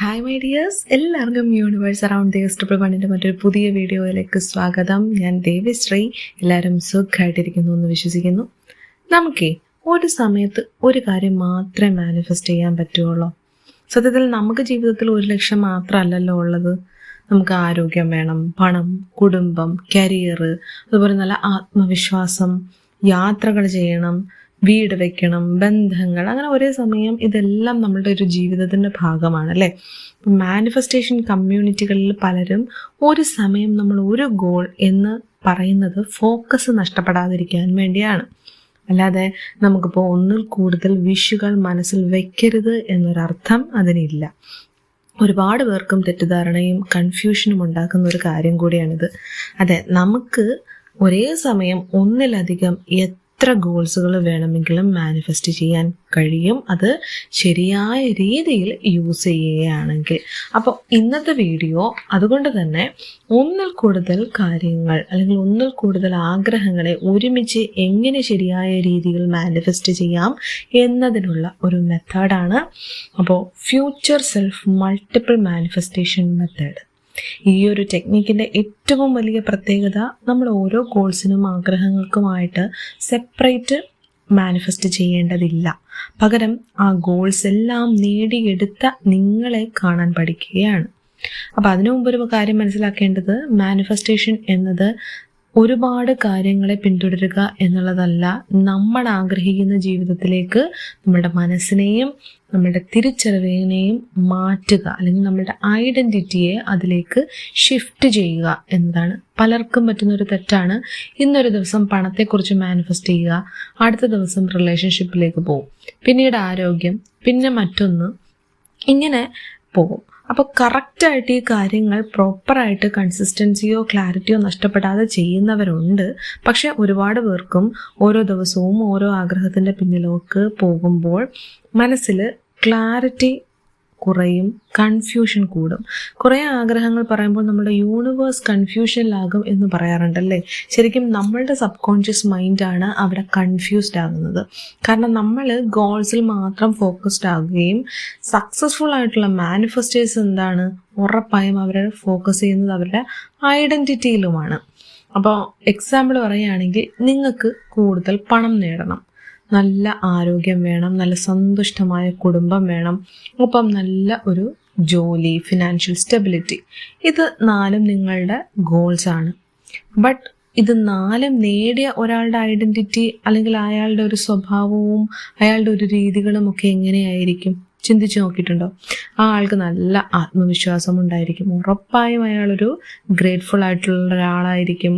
Hi my dears, എല്ലാവർക്കും universe around the triple വണ്ണിൻ്റെ മറ്റൊരു പുതിയ വീഡിയോയിലേക്ക് സ്വാഗതം. ഞാൻ ദേവിശ്രീ. എല്ലാവരും സുഖമായിട്ടിരിക്കുന്നു എന്ന് വിശ്വസിക്കുന്നു. നമുക്കേ ഒരു സമയത്ത് ഒരു കാര്യം മാത്രമേ മാനിഫെസ്റ്റ് ചെയ്യാൻ പറ്റുള്ളൂ. സത്യത്തിൽ നമുക്ക് ജീവിതത്തിൽ 1 ലക്ഷം മാത്രമല്ലല്ലോ ഉള്ളത്. നമുക്ക് ആരോഗ്യം വേണം, പണം, കുടുംബം, കരിയർ, അതുപോലെ നല്ല ആത്മവിശ്വാസം, യാത്രകൾ ചെയ്യണം, വീട് വെക്കണം, ബന്ധങ്ങൾ, അങ്ങനെ ഒരേ സമയം ഇതെല്ലാം നമ്മളുടെ ഒരു ജീവിതത്തിൻ്റെ ഭാഗമാണ് അല്ലേ. മാനിഫെസ്റ്റേഷൻ കമ്മ്യൂണിറ്റികളിൽ പലരും ഒരു സമയം നമ്മൾ ഒരു ഗോൾ എന്ന് പറയുന്നത് ഫോക്കസ് നഷ്ടപ്പെടാതിരിക്കാൻ വേണ്ടിയാണ്. അല്ലാതെ നമുക്കിപ്പോൾ ഒന്നിൽ കൂടുതൽ വിഷുകൾ മനസ്സിൽ വെക്കരുത് എന്നൊരർത്ഥം അതിനില്ല. ഒരുപാട് പേർക്കും തെറ്റിദ്ധാരണയും കൺഫ്യൂഷനും ഉണ്ടാക്കുന്ന ഒരു കാര്യം കൂടിയാണിത്. അതെ, നമുക്ക് ഒരേ സമയം ഒന്നിലധികം എത്ര ഗോൾസുകൾ വേണമെങ്കിലും മാനിഫെസ്റ്റ് ചെയ്യാൻ കഴിയും, അത് ശരിയായ രീതിയിൽ യൂസ് ചെയ്യുകയാണെങ്കിൽ. അപ്പോൾ ഇന്നത്തെ വീഡിയോ അതുകൊണ്ട് തന്നെ ഒന്നിൽ കൂടുതൽ കാര്യങ്ങൾ അല്ലെങ്കിൽ ഒന്നിൽ കൂടുതൽ ആഗ്രഹങ്ങളെ ഒരുമിച്ച് എങ്ങനെ ശരിയായ രീതിയിൽ മാനിഫെസ്റ്റ് ചെയ്യാം എന്നതിനുള്ള ഒരു മെത്തേഡാണ്. അപ്പോൾ future self multiple manifestation method. ഈ ഒരു ടെക്നിക്കിൻ്റെ ഏറ്റവും വലിയ പ്രത്യേകത, നമ്മൾ ഓരോ ഗോൾസിനും ആഗ്രഹങ്ങൾക്കുമായിട്ട് സെപ്പറേറ്റ് മാനിഫെസ്റ്റ് ചെയ്യേണ്ടതില്ല. പകരം ആ ഗോൾസ് എല്ലാം നേടിയെടുത്ത നിങ്ങളെ കാണാൻ പഠിക്കുകയാണ്. അപ്പോൾ അതിനു മുമ്പ് ഒരു കാര്യം മനസ്സിലാക്കേണ്ടത്, മാനിഫെസ്റ്റേഷൻ എന്നത് ഒരുപാട് കാര്യങ്ങളെ പിന്തുടരുക എന്നുള്ളതല്ല. നമ്മൾ ആഗ്രഹിക്കുന്ന ജീവിതത്തിലേക്ക് നമ്മളുടെ മനസ്സിനെയും നമ്മളുടെ തിരിച്ചറിവിനെയും മാറ്റുക, അല്ലെങ്കിൽ നമ്മളുടെ ഐഡൻറ്റിറ്റിയെ അതിലേക്ക് ഷിഫ്റ്റ് ചെയ്യുക എന്നതാണ്. പലർക്കും പറ്റുന്നൊരു തെറ്റാണ്. ഇന്നൊരു ദിവസം പണത്തെക്കുറിച്ച് മാനിഫെസ്റ്റ് ചെയ്യുക, അടുത്ത ദിവസം റിലേഷൻഷിപ്പിലേക്ക് പോകും, പിന്നീട് ആരോഗ്യം, പിന്നെ മറ്റൊന്ന്, ഇങ്ങനെ പോകും. അപ്പോൾ കറക്റ്റായിട്ട് ഈ കാര്യങ്ങൾ പ്രോപ്പറായിട്ട് കൺസിസ്റ്റൻസിയോ ക്ലാരിറ്റിയോ നഷ്ടപ്പെടാതെ ചെയ്യുന്നവരുണ്ട്. പക്ഷെ ഒരുപാട് പേർക്കും ഓരോ ദിവസവും ഓരോ ആഗ്രഹത്തിൻ്റെ പിന്നിലേക്ക് പോകുമ്പോൾ മനസ്സിൽ ക്ലാരിറ്റി കുറയും, കൺഫ്യൂഷൻ കൂടും. കുറേ ആഗ്രഹങ്ങൾ പറയുമ്പോൾ നമ്മുടെ യൂണിവേഴ്സ് കൺഫ്യൂഷനിലാകും എന്ന് പറയാറുണ്ടല്ലേ. ശരിക്കും നമ്മളുടെ സബ് കോൺഷ്യസ് മൈൻഡാണ് അവിടെ കൺഫ്യൂസ്ഡ് ആകുന്നത്. കാരണം നമ്മൾ ഗോൾസിൽ മാത്രം ഫോക്കസ്ഡ് ആകുകയും സക്സസ്ഫുൾ ആയിട്ടുള്ള മാനിഫെസ്റ്റേഴ്സ് എന്താണ്, ഉറപ്പായും അവരെ ഫോക്കസ് ചെയ്യുന്നത് അവരുടെ ഐഡൻറ്റിറ്റിയിലുമാണ്. അപ്പോൾ എക്സാമ്പിൾ പറയുകയാണെങ്കിൽ, നിങ്ങൾക്ക് കൂടുതൽ പണം നേടണം, നല്ല ആരോഗ്യം വേണം, നല്ല സന്തുഷ്ടമായ കുടുംബം വേണം, ഒപ്പം നല്ല ഒരു ജോലി, ഫിനാൻഷ്യൽ സ്റ്റെബിലിറ്റി. ഇത് 4 നിങ്ങളുടെ ഗോൾസാണ്. ബട്ട് ഇത് 4 നേടിയ ഒരാളുടെ ഐഡൻറ്റിറ്റി അല്ലെങ്കിൽ അയാളുടെ ഒരു സ്വഭാവവും അയാളുടെ ഒരു രീതികളും ഒക്കെ എങ്ങനെയായിരിക്കും ചിന്തിച്ച് നോക്കിയിട്ടുണ്ടോ? ആ ആൾക്ക് നല്ല ആത്മവിശ്വാസം ഉണ്ടായിരിക്കും, ഉറപ്പായും അയാളൊരു ഗ്രേറ്റ്ഫുൾ ആയിട്ടുള്ള ഒരാളായിരിക്കും,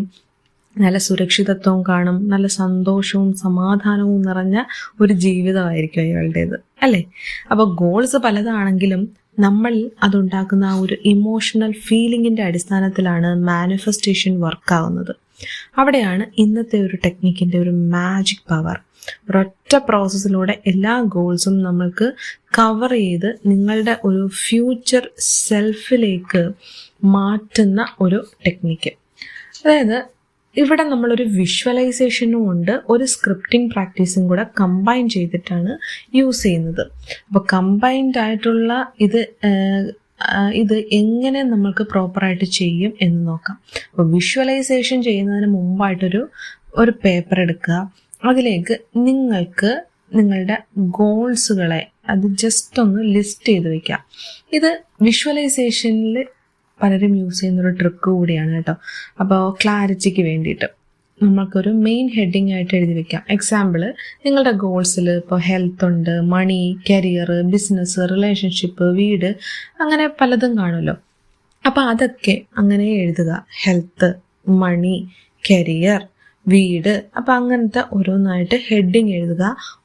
നല്ല സുരക്ഷിതത്വവും കാണും, നല്ല സന്തോഷവും സമാധാനവും നിറഞ്ഞ ഒരു ജീവിതമായിരിക്കും അയാളുടേത് അല്ലേ. അപ്പോൾ ഗോൾസ് പലതാണെങ്കിലും നമ്മൾ അതുണ്ടാക്കുന്ന ആ ഒരു ഇമോഷണൽ ഫീലിങ്ങിൻ്റെ അടിസ്ഥാനത്തിലാണ് മാനിഫെസ്റ്റേഷൻ വർക്കാവുന്നത്. അവിടെയാണ് ഇന്നത്തെ ഒരു ടെക്നിക്കിൻ്റെ ഒരു മാജിക് പവർ. ഒരൊറ്റ പ്രോസസ്സിലൂടെ എല്ലാ ഗോൾസും നമ്മൾക്ക് കവർ ചെയ്ത് നിങ്ങളുടെ ഒരു ഫ്യൂച്ചർ സെൽഫിലേക്ക് മാറ്റുന്ന ഒരു ടെക്നിക്ക്. അതായത് ഇവിടെ നമ്മളൊരു വിഷ്വലൈസേഷനും ഉണ്ട്, ഒരു സ്ക്രിപ്റ്റിംഗ് പ്രാക്ടീസും കൂടെ കമ്പൈൻ ചെയ്തിട്ടാണ് യൂസ് ചെയ്യുന്നത്. അപ്പോൾ കമ്പൈൻഡ് ആയിട്ടുള്ള ഇത് എങ്ങനെ നമ്മൾക്ക് പ്രോപ്പറായിട്ട് ചെയ്യും എന്ന് നോക്കാം. അപ്പോൾ വിഷ്വലൈസേഷൻ ചെയ്യുന്നതിന് മുമ്പായിട്ടൊരു പേപ്പർ എടുക്കുക, അതിലേക്ക് നിങ്ങൾക്ക് നിങ്ങളുടെ ഗോൾസുകളെ അത് ജസ്റ്റ് ഒന്ന് ലിസ്റ്റ് ചെയ്ത് വയ്ക്കുക. ഇത് വിഷ്വലൈസേഷനിൽ പലരും യൂസ് ചെയ്യുന്നൊരു ട്രിക്ക് കൂടിയാണ് കേട്ടോ. അപ്പോൾ ക്ലാരിറ്റിക്ക് വേണ്ടിയിട്ട് നമ്മൾക്കൊരു മെയിൻ ഹെഡിങ് ആയിട്ട് എഴുതി വെക്കാം. എക്സാമ്പിൾ, നിങ്ങളുടെ ഗോൾസിൽ ഇപ്പോൾ ഹെൽത്ത് ഉണ്ട്, മണി, കരിയർ, ബിസിനസ്, റിലേഷൻഷിപ്പ്, വീട്, അങ്ങനെ പലതും കാണുമല്ലോ. അപ്പോൾ അതൊക്കെ അങ്ങനെ എഴുതുക. ഹെൽത്ത്, മണി, കരിയർ, വീട്, അപ്പോൾ അങ്ങനത്തെ ഓരോന്നായിട്ട് ഹെഡിങ് എഴുതുക.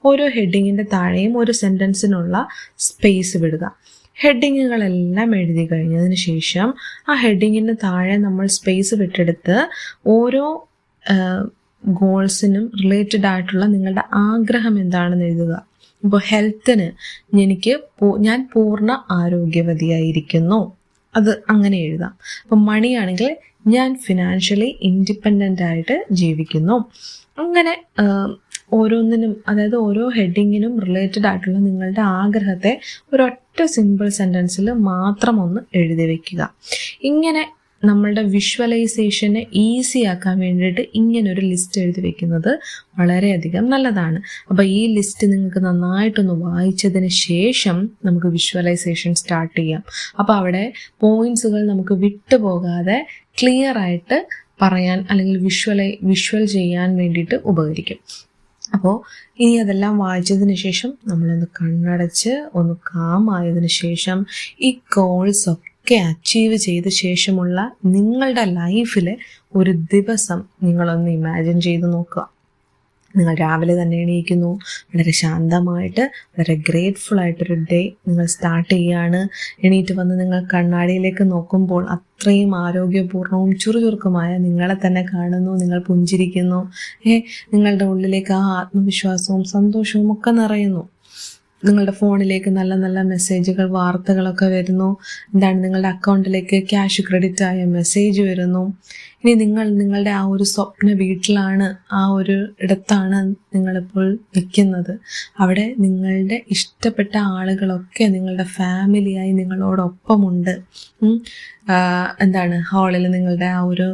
ഓരോ ഹെഡിങ്ങിൻ്റെ താഴെയും ഒരു സെൻറ്റൻസിനുള്ള സ്പേസ് വിടുക. ഹെഡിങ്ങുകളെല്ലാം എഴുതി കഴിഞ്ഞതിന് ശേഷം ആ ഹെഡിങ്ങിന് താഴെ നമ്മൾ സ്പേസ് വിട്ടെടുത്ത് ഓരോ ഗോൾസിനും റിലേറ്റഡ് ആയിട്ടുള്ള നിങ്ങളുടെ ആഗ്രഹം എന്താണെന്ന് എഴുതുക. ഇപ്പോൾ ഹെൽത്തിന് ഞാൻ പൂർണ്ണ ആരോഗ്യവതിയായിരിക്കുന്നു, അത് അങ്ങനെ എഴുതാം. അപ്പോൾ മണിയാണെങ്കിൽ ഞാൻ ഫിനാൻഷ്യലി ഇൻഡിപെൻഡൻ്റ് ആയിട്ട് ജീവിക്കുന്നു. അങ്ങനെ ഓരോന്നിനും, അതായത് ഓരോ ഹെഡിങ്ങിനും റിലേറ്റഡ് ആയിട്ടുള്ള നിങ്ങളുടെ ആഗ്രഹത്തെ ഒരൊറ്റ സിമ്പിൾ സെൻറ്റൻസിൽ മാത്രം ഒന്ന് എഴുതി വയ്ക്കുക. ഇങ്ങനെ നമ്മളുടെ വിഷ്വലൈസേഷനെ ഈസി ആക്കാൻ വേണ്ടിയിട്ട് ഇങ്ങനൊരു ലിസ്റ്റ് എഴുതി വെക്കുന്നത് വളരെയധികം നല്ലതാണ്. അപ്പോൾ ഈ ലിസ്റ്റ് നിങ്ങൾക്ക് നന്നായിട്ടൊന്ന് വായിച്ചതിന് ശേഷം നമുക്ക് വിഷ്വലൈസേഷൻ സ്റ്റാർട്ട് ചെയ്യാം. അപ്പോൾ അവിടെ പോയിന്റ്സുകൾ നമുക്ക് വിട്ടുപോകാതെ ക്ലിയർ ആയിട്ട് പറയാൻ അല്ലെങ്കിൽ വിഷ്വൽ ചെയ്യാൻ വേണ്ടിയിട്ട് ഉപകരിക്കും. അപ്പോൾ ഇനി അതെല്ലാം വായിച്ചതിന് ശേഷം നമ്മളൊന്ന് കണ്ണടച്ച് ഒന്ന് കാമായതിനു ശേഷം ഈ ഗോൾസ് ഒക്കെ അച്ചീവ് ചെയ്ത ശേഷമുള്ള നിങ്ങളുടെ ലൈഫിലെ ഒരു ദിവസം നിങ്ങളൊന്ന് ഇമാജിൻ ചെയ്ത് നോക്കുക. നിങ്ങൾ രാവിലെ തന്നെ എണീക്കുന്നു, വളരെ ശാന്തമായിട്ട് വളരെ ഗ്രേറ്റ്ഫുൾ ആയിട്ടൊരു ഡേ നിങ്ങൾ സ്റ്റാർട്ട് ചെയ്യുകയാണ്. എണീറ്റ് വന്ന് നിങ്ങൾ കണ്ണാടിയിലേക്ക് നോക്കുമ്പോൾ അത്രയും ആരോഗ്യപൂർണവും ചുറുചുറുക്കുമായ നിങ്ങളെ തന്നെ കാണുന്നു. നിങ്ങൾ പുഞ്ചിരിക്കുന്നു. നിങ്ങളുടെ ഉള്ളിലേക്ക് ആ ആത്മവിശ്വാസവും സന്തോഷവും ഒക്കെ നിറയുന്നു. നിങ്ങളുടെ ഫോണിലേക്ക് നല്ല നല്ല മെസ്സേജുകൾ, വാർത്തകളൊക്കെ വരുന്നു. നിങ്ങളുടെ അക്കൗണ്ടിലേക്ക് ക്യാഷ് ക്രെഡിറ്റ് ആയ മെസ്സേജ് വരുന്നു. ഇനി നിങ്ങളുടെ ആ ഒരു സ്വപ്ന വീട്ടിലാണ്, ആ ഒരു ഇടത്താണ് നിങ്ങളിപ്പോൾ നിൽക്കുന്നത്. അവിടെ നിങ്ങളുടെ ഇഷ്ടപ്പെട്ട ആളുകളൊക്കെ നിങ്ങളുടെ ഫാമിലിയായി നിങ്ങളോടൊപ്പമുണ്ട്. ഹാളിൽ നിങ്ങളുടെ ആ ഒരു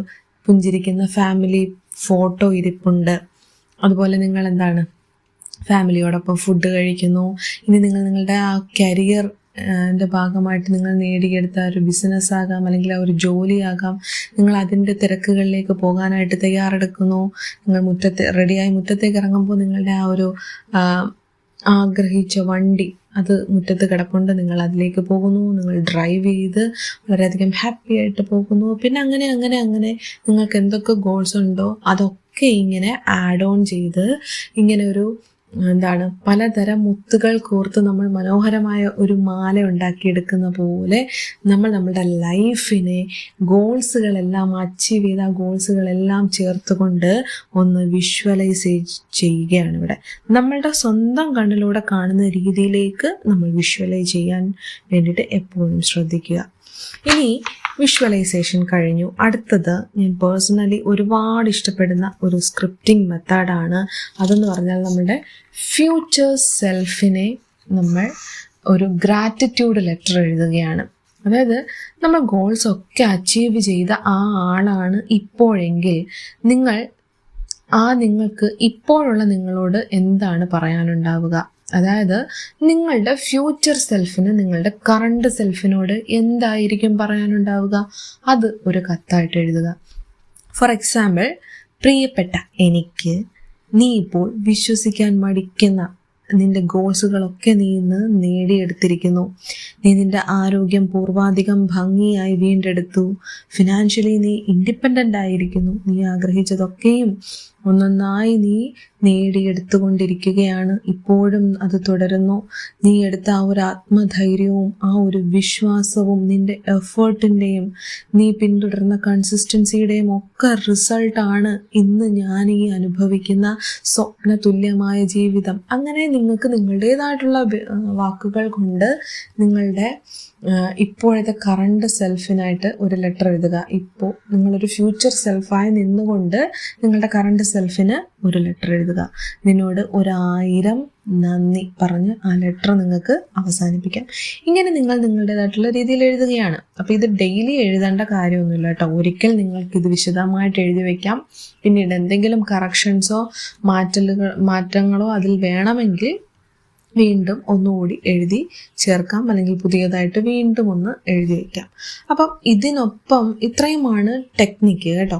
പുഞ്ചിരിക്കുന്ന ഫാമിലി ഫോട്ടോ ഇരിപ്പുണ്ട്. അതുപോലെ നിങ്ങൾ ഫാമിലിയോടൊപ്പം ഫുഡ് കഴിക്കുന്നു. ഇനി നിങ്ങളുടെ ആ കരിയർ ഭാഗമായിട്ട് നിങ്ങൾ നേടിയെടുത്ത ഒരു ബിസിനസ് ആകാം, അല്ലെങ്കിൽ ആ ഒരു ജോലിയാകാം. നിങ്ങൾ അതിൻ്റെ തിരക്കുകളിലേക്ക് പോകാനായിട്ട് തയ്യാറെടുക്കുന്നു. നിങ്ങൾ മുറ്റത്തേക്ക് ഇറങ്ങുമ്പോൾ നിങ്ങളുടെ ആ ഒരു ആഗ്രഹിച്ച വണ്ടി അത് മുറ്റത്ത് കിടപ്പുണ്ട്. നിങ്ങൾ അതിലേക്ക് പോകുന്നു. നിങ്ങൾ ഡ്രൈവ് ചെയ്ത് വളരെയധികം ഹാപ്പി ആയിട്ട് പോകുന്നു. പിന്നെ അങ്ങനെ അങ്ങനെ അങ്ങനെ നിങ്ങൾക്ക് എന്തൊക്കെ ഗോൾസ് ഉണ്ടോ അതൊക്കെ ഇങ്ങനെ ആഡ് ഓൺ ചെയ്ത് ഇങ്ങനെ ഒരു പലതരം മുത്തുകൾ കോർത്ത് നമ്മൾ മനോഹരമായ ഒരു മാല ഉണ്ടാക്കിയെടുക്കുന്ന പോലെ നമ്മളുടെ ലൈഫിനെ ഗോൾസുകളെല്ലാം അച്ചീവ് ചെയ്ത ഗോൾസുകളെല്ലാം ചേർത്തുകൊണ്ട് ഒന്ന് വിഷ്വലൈസ് ചെയ്യുകയാണ്. ഇവിടെ നമ്മളുടെ സ്വന്തം കണ്ണിലൂടെ കാണുന്ന രീതിയിലേക്ക് നമ്മൾ വിഷ്വലൈസ് ചെയ്യാൻ വേണ്ടിയിട്ട് എപ്പോഴും ശ്രദ്ധിക്കുക. ഇനി വിഷ്വലൈസേഷൻ കഴിഞ്ഞു. അടുത്തത് ഞാൻ പേഴ്സണലി ഒരുപാട് ഇഷ്ടപ്പെടുന്ന ഒരു സ്ക്രിപ്റ്റിംഗ് മെത്തേഡാണ്. അതെന്ന് പറഞ്ഞാൽ നമ്മുടെ ഫ്യൂച്ചർ സെൽഫിനെ നമ്മൾ ഒരു ഗ്രാറ്റിറ്റ്യൂഡ് ലെറ്റർ എഴുതുകയാണ്. അതായത് നമ്മൾ ഗോൾസ് ഒക്കെ അച്ചീവ് ചെയ്ത ആ ആളാണ് ഇപ്പോഴെങ്കിൽ നിങ്ങൾക്ക് ഇപ്പോഴുള്ള നിങ്ങളോട് എന്താണ് പറയാനുണ്ടാവുക? അതായത് നിങ്ങളുടെ ഫ്യൂച്ചർ സെൽഫിന് നിങ്ങളുടെ കറണ്ട് സെൽഫിനോട് എന്തായിരിക്കും പറയാനുണ്ടാവുക? അത് ഒരു കത്തായിട്ട് എഴുതുക. ഫോർ എക്സാമ്പിൾ, പ്രിയപ്പെട്ട എനിക്ക്, നീ ഇപ്പോൾ വിശ്വസിക്കാൻ മടിക്കുന്ന നിന്റെ ഗോൾസുകളൊക്കെ നീ ഇന്ന് നേടിയെടുത്തിരിക്കുന്നു. നീ നിന്റെ ആരോഗ്യം പൂർവാധികം ഭംഗിയായി വീണ്ടെടുത്തു. ഫിനാൻഷ്യലി നീ ഇൻഡിപെൻഡൻ്റ് ആയിരിക്കുന്നു. നീ ആഗ്രഹിച്ചതൊക്കെയും ഒന്നൊന്നായി നീ നേടിയെടുത്തുകൊണ്ടിരിക്കുകയാണ്. ഇപ്പോഴും അത് തുടരുന്നു. നീ എടുത്ത ആ ഒരു ആത്മധൈര്യവും ആ ഒരു വിശ്വാസവും നിന്റെ എഫേർട്ടിൻ്റെയും നീ പിന്തുടർന്ന കൺസിസ്റ്റൻസിയുടെയും ഒക്കെ റിസൾട്ടാണ് ഇന്ന് ഞാൻ ഈ അനുഭവിക്കുന്ന സ്വപ്ന തുല്യമായ ജീവിതം. അങ്ങനെ നിങ്ങൾക്ക് നിങ്ങളുടേതായിട്ടുള്ള വാക്കുകൾ കൊണ്ട് നിങ്ങളുടെ ഇപ്പോഴത്തെ കറണ്ട് സെൽഫിനായിട്ട് ഒരു ലെറ്റർ എഴുതുക. ഇപ്പോൾ നിങ്ങളൊരു ഫ്യൂച്ചർ സെൽഫായി നിന്നുകൊണ്ട് നിങ്ങളുടെ കറണ്ട് സെൽഫിന് ഒരു ലെറ്റർ എഴുതുക. നിന്നോട് 1000 നന്ദി പറഞ്ഞ് ആ ലെറ്റർ നിങ്ങൾക്ക് അവസാനിപ്പിക്കാം. ഇങ്ങനെ നിങ്ങൾ നിങ്ങളുടേതായിട്ടുള്ള രീതിയിൽ എഴുതുകയാണ്. അപ്പോൾ ഇത് ഡെയിലി എഴുതേണ്ട കാര്യമൊന്നുമില്ല കേട്ടോ. ഒരിക്കൽ നിങ്ങൾക്ക് ഇത് വിശദമായിട്ട് എഴുതി വയ്ക്കാം. പിന്നീട് എന്തെങ്കിലും കറക്ഷൻസോ മാറ്റങ്ങളോ അതിൽ വേണമെങ്കിൽ വീണ്ടും ഒന്നുകൂടി എഴുതി ചേർക്കാം, അല്ലെങ്കിൽ പുതിയതായിട്ട് വീണ്ടും ഒന്ന് എഴുതി വയ്ക്കാം. അപ്പം ഇതിനൊപ്പം ഇത്രയുമാണ് ടെക്നിക്ക് കേട്ടോ.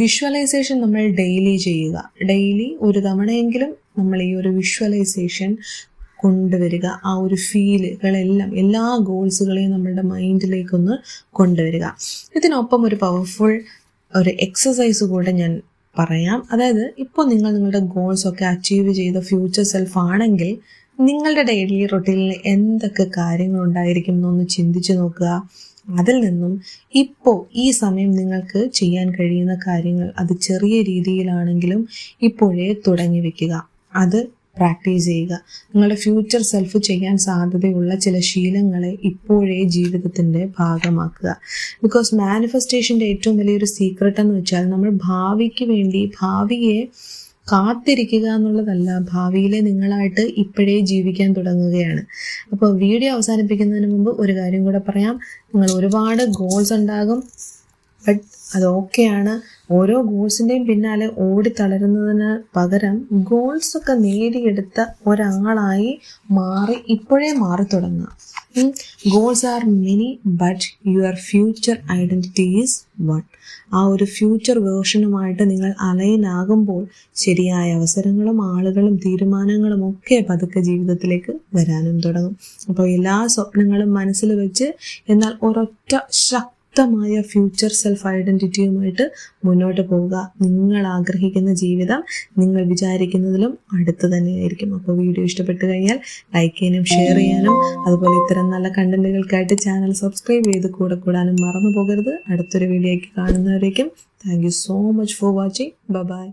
വിഷ്വലൈസേഷൻ നമ്മൾ ഡെയിലി ചെയ്യുക. ഡെയിലി ഒരു തവണയെങ്കിലും നമ്മൾ ഈ ഒരു വിഷ്വലൈസേഷൻ കൊണ്ടുവരിക. ആ ഒരു ഫീലുകളെല്ലാം, എല്ലാ ഗോൾസുകളെയും നമ്മളുടെ മൈൻഡിലേക്കൊന്ന് കൊണ്ടുവരിക. ഇതിനൊപ്പം ഒരു പവർഫുൾ ഒരു എക്സസൈസ് കൂടെ ഞാൻ പറയാം. അതായത് ഇപ്പോൾ നിങ്ങളുടെ ഗോൾസൊക്കെ അച്ചീവ് ചെയ്ത ഫ്യൂച്ചർ സെൽഫ് ആണെങ്കിൽ നിങ്ങളുടെ ഡെയിലി റൊട്ടീനിൽ എന്തൊക്കെ കാര്യങ്ങളുണ്ടായിരിക്കും എന്നൊന്ന് ചിന്തിച്ച് നോക്കുക. അതിൽ നിന്നും ഇപ്പോൾ ഈ സമയം നിങ്ങൾക്ക് ചെയ്യാൻ കഴിയുന്ന കാര്യങ്ങൾ അത് ചെറിയ രീതിയിലാണെങ്കിലും ഇപ്പോഴേ തുടങ്ങി വെക്കുക. അത് പ്രാക്ടീസ് ചെയ്യുക. നിങ്ങളുടെ ഫ്യൂച്ചർ സെൽഫ് ചെയ്യാൻ സാധ്യതയുള്ള ചില ശീലങ്ങളെ ഇപ്പോഴേ ജീവിതത്തിൻ്റെ ഭാഗമാക്കുക. ബിക്കോസ് മാനിഫെസ്റ്റേഷൻ്റെ ഏറ്റവും വലിയൊരു സീക്രട്ട് എന്ന് വെച്ചാൽ നമ്മൾ ഭാവിക്ക് വേണ്ടി ഭാവിയെ കാത്തിരിക്കുക എന്നുള്ളതല്ല, ഭാവിയിലെ നിങ്ങളായിട്ട് ഇപ്പോഴേ ജീവിക്കാൻ തുടങ്ങുകയാണ്. അപ്പോൾ വീഡിയോ അവസാനിപ്പിക്കുന്നതിന് മുമ്പ് ഒരു കാര്യം കൂടെ പറയാം. നിങ്ങൾ ഒരുപാട് ഗോൾസ് ഉണ്ടാകും, ബട്ട് അതൊക്കെയാണ്. ഓരോ ഗോൾസിൻ്റെയും പിന്നാലെ ഓടി തളരുന്നതിന് പകരം ഗോൾസൊക്കെ നേടിയെടുത്ത ഒരാളായി ഇപ്പോഴേ മാറി തുടങ്ങുക. Goals are many but your future identity is one. ആ ഒരു ഫ്യൂച്ചർ വേർഷനുമായിട്ട് നിങ്ങൾ അലൈനാകുമ്പോൾ ശരിയായ അവസരങ്ങളും ആളുകളും തീരുമാനങ്ങളും ഒക്കെ പതുക്കെ ജീവിതത്തിലേക്ക് വരാനും തുടങ്ങും. അപ്പോൾ എല്ലാ സ്വപ്നങ്ങളും മനസ്സിൽ വെച്ച് എന്നാൽ ഒരൊറ്റ ശക്തമായ ഫ്യൂച്ചർ സെൽഫ് ഐഡൻറ്റിറ്റിയുമായിട്ട് മുന്നോട്ട് പോവുക. നിങ്ങൾ ആഗ്രഹിക്കുന്ന ജീവിതം നിങ്ങൾ വിചാരിക്കുന്നതിലും അടുത്ത് തന്നെയായിരിക്കും. അപ്പോൾ വീഡിയോ ഇഷ്ടപ്പെട്ട് കഴിഞ്ഞാൽ ലൈക്ക് ചെയ്യാനും ഷെയർ ചെയ്യാനും അതുപോലെ ഇത്തരം നല്ല കണ്ടന്റുകൾക്കായിട്ട് ചാനൽ സബ്സ്ക്രൈബ് ചെയ്ത് കൂടെ കൂടാനും മറന്നു പോകരുത്. അടുത്തൊരു വീഡിയോയ്ക്ക് കാണുന്നവരേക്കും thank you so much for watching. By.